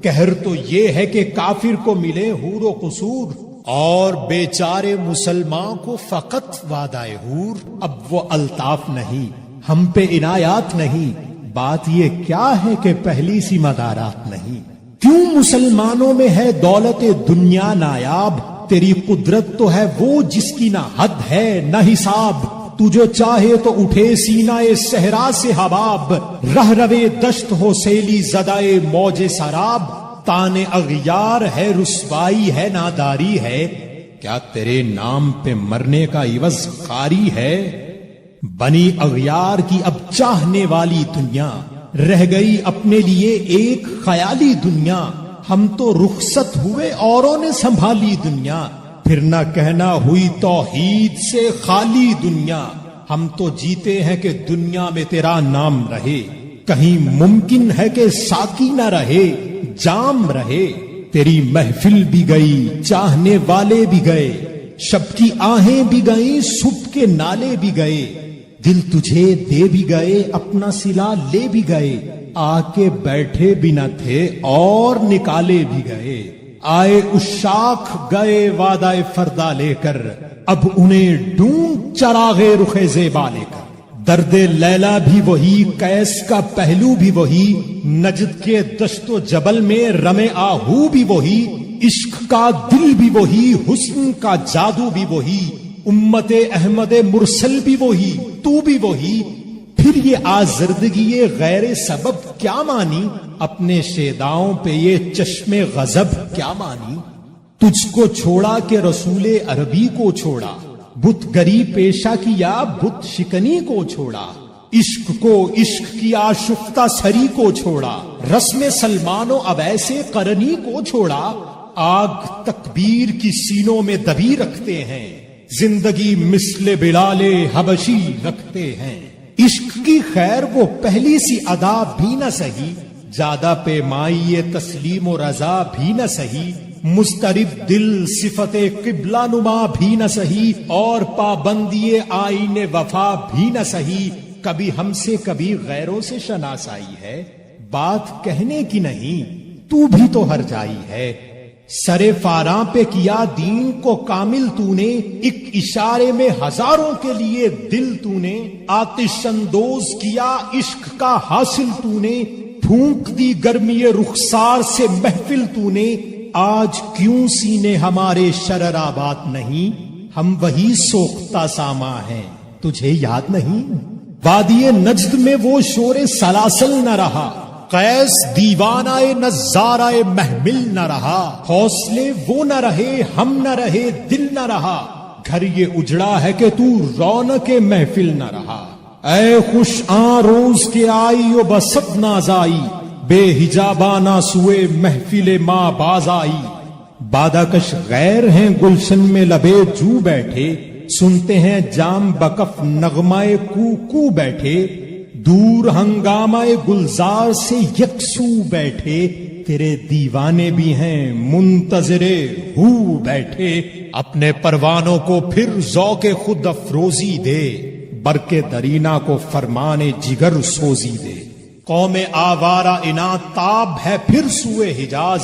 कहर तो ये है कि काफिर को मिले हूर व कसूर और बेचारे मुसलमान को फकत वादाए हूर। अब वो अल्ताफ नहीं, हम पे इनायात नहीं, बात ये क्या है कि पहली सी मदारात नहीं। क्यों मुसलमानों में है दौलत दुनिया नायाब, तेरी कुदरत तो है वो जिसकी ना हद है ना हिसाब। तू जो चाहे तो उठे सीनाए सहरा से हबाब, रह रवे दश्त हो सेली जदाए मौजे सराब। ताने अगयार है रुसवाई है नादारी है, क्या तेरे नाम पे मरने का इवज खारी है। बनी अगयार की अब चाहने वाली दुनिया, रह गई अपने लिए एक ख्याली दुनिया। हम तो रुखसत हुए औरों ने संभाली दुनिया, फिर ना कहना हुई तौहीद से खाली दुनिया। हम तो जीते हैं कि दुनिया में तेरा नाम रहे, कहीं मुमकिन है कि साकी न रहे जाम रहे। तेरी महफिल भी गई, चाहने वाले भी गए, शब की आहें भी गई, सुबह के नाले भी गए। दिल तुझे दे भी गए, अपना सिला ले भी गए, आके बैठे भी न थे और निकाले भी गए। आए उशाख गए वादाए फरदा लेकर, अब उन्हें ढूंढ चरागे रुखे ज़ेबा लेकर। दर्दे लैला भी वही, कैस का पहलू भी वही, नजद के दश्तो जबल में रमे आहू भी वही। इश्क का दिल भी वही, हुस्न का जादू भी वही, उम्मते अहमदे मुरसल भी वही, तू भी वही। फिर ये आजर्दगी ये गैर सबब क्या मानी, अपने शेदाओं पे ये चश्मे गजब क्या मानी। तुझको छोड़ा के रसूले अरबी को छोड़ा, बुत गरी पेशा किया बुत शिकनी को छोड़ा। इश्क को इश्क की आशुफ्ता सरी को छोड़ा, रस्म सलमानो अब ऐसे करनी को छोड़ा। आग तकबीर की सीनों में दबी रखते हैं, जिंदगी मिस्ले बिलाले हबशी रखते हैं। इश्क की खैर वो पहली सी अदा भी न सही, ज्यादा पेमाई तस्लीम और रजा भी न सही। मुस्तरिब दिल सिफते किबला नुमा भी न सही, और पाबंदी आईने वफा भी न सही। कभी हमसे कभी गैरों से शनासाई है, बात कहने की नहीं तू भी तो हर जाई है। सरे फारां पे किया दीन को कामिल तूने, एक इशारे में हजारों के लिए दिल तूने। आतिश अंदोज किया इश्क का हासिल तूने, फूंक दी गर्मी रुखसार से महफिल तूने। आज क्यों सीने हमारे शरराबाद नहीं, हम वही सोख्ता सामा हैं, तुझे याद नहीं। वादिये नज्द में वो शोरे सलासल न रहा, कैस दीवानाए नज़ाराए महमिल न रहा। हौसले वो न रहे, हम न रहे, दिल न रहा। घर ये उजड़ा है कि तू रौनके महफिल न रहा। ऐ खुश आ रोज के आई ओ बसत नाजाई, बेहिजाबाना सुए महफिले माँ बाज आई। बादाकश गैर हैं गुलशन में लबे जू बैठे, सुनते हैं जाम बकफ नगमाए कू कू बैठे। दूर हंगामाए गुलजार से यकसू बैठे, तेरे दीवाने भी हैं मुंतजरे हू बैठे। अपने परवानों को फिर ज़ौक़े खुद अफरोजी दे, बरके दरीना को फरमाने जिगर सोजी दे। कौमे आवारा इना ताब है फिर सुए हिजाज,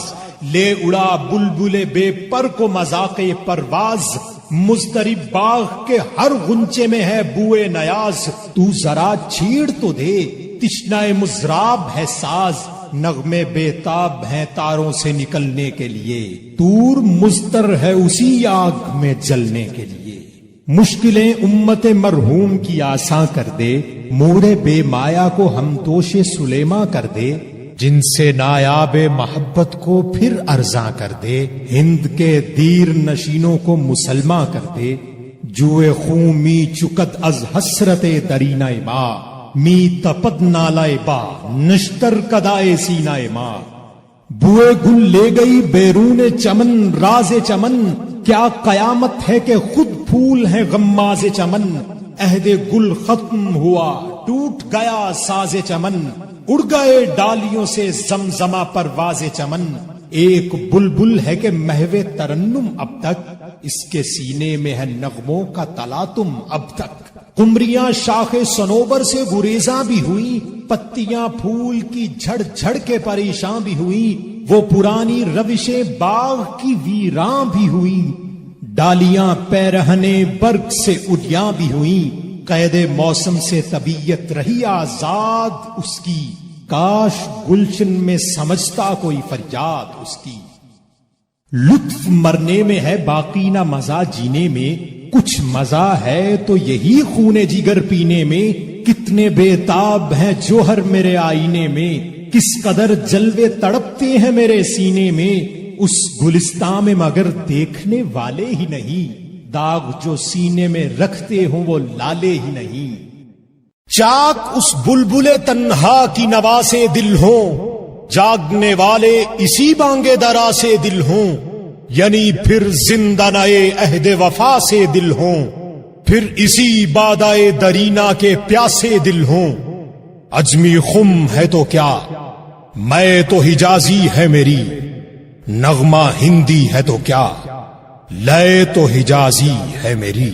ले उड़ा बुलबुले बेपर को मजाके परवाज। मुस्तरिब बाग के हर गुंचे में है बुए नयाज, तू जरा छीड़ तो दे तिश्नाए मुजराब है साज। नगमे बेताब हैं तारों से निकलने के लिए, तूर मुस्तर है उसी आग में जलने के लिए। मुश्किलें उम्मते मरहूम की आसा कर दे, मोड़े बेमाया को हम दोषे सुलेमा कर दे। जिनसे नायाबे मोहब्बत को फिर अर्जा कर दे, हिंद के दीर नशीनों को मुसलमा कर दे। जुए खूं मी चुकद अज हसरते दरीनाए बा, मी तपद नालाए बा नश्तर कदाए सीनाए माँ। बुए गुल ले गई बैरूने चमन राजे चमन, क्या कयामत है कि खुद फूल है गम्माजे चमन। अहदे गुल खत्म हुआ टूट गया साजे चमन, उड़ गए डालियों से जमजमा परवाजे चमन। एक बुलबुल है कि महवे तरन्नुम अब तक, इसके सीने में है नगमों का तलातुम अब तक। कुमरियां शाखे सनोबर से गुरेजा भी हुई, पत्तियां फूल की झड़ झड़ के परेशान भी हुई। وہ پرانی روشیں باغ کی ویراں بھی ہوئی، ڈالیاں پیرہنے برگ سے اڈیاں بھی ہوئیں، قید موسم سے طبیعت رہی آزاد اس کی، کاش گلشن میں سمجھتا کوئی فریاد اس کی۔ لطف مرنے میں ہے باقی نہ مزہ جینے میں، کچھ مزہ ہے تو یہی خون جگر پینے میں، کتنے بے تاب ہیں جوہر میرے آئینے میں، کس قدر جلوے تڑپتے ہیں میرے سینے میں، اس گلستان میں مگر دیکھنے والے ہی نہیں، داغ جو سینے میں رکھتے ہوں وہ لالے ہی نہیں۔ چاک اس بلبل تنہا کی نوا سے دل ہوں، جاگنے والے اسی بانگے درا سے دل ہوں، یعنی پھر زندہ نئے عہد وفا سے دل ہوں، پھر اسی بادائے درینا کے پیاسے دل ہوں۔ عجمی خم ہے تو کیا، میں تو حجازی ہے میری، نغمہ ہندی ہے تو کیا، لے تو حجازی ہے میری۔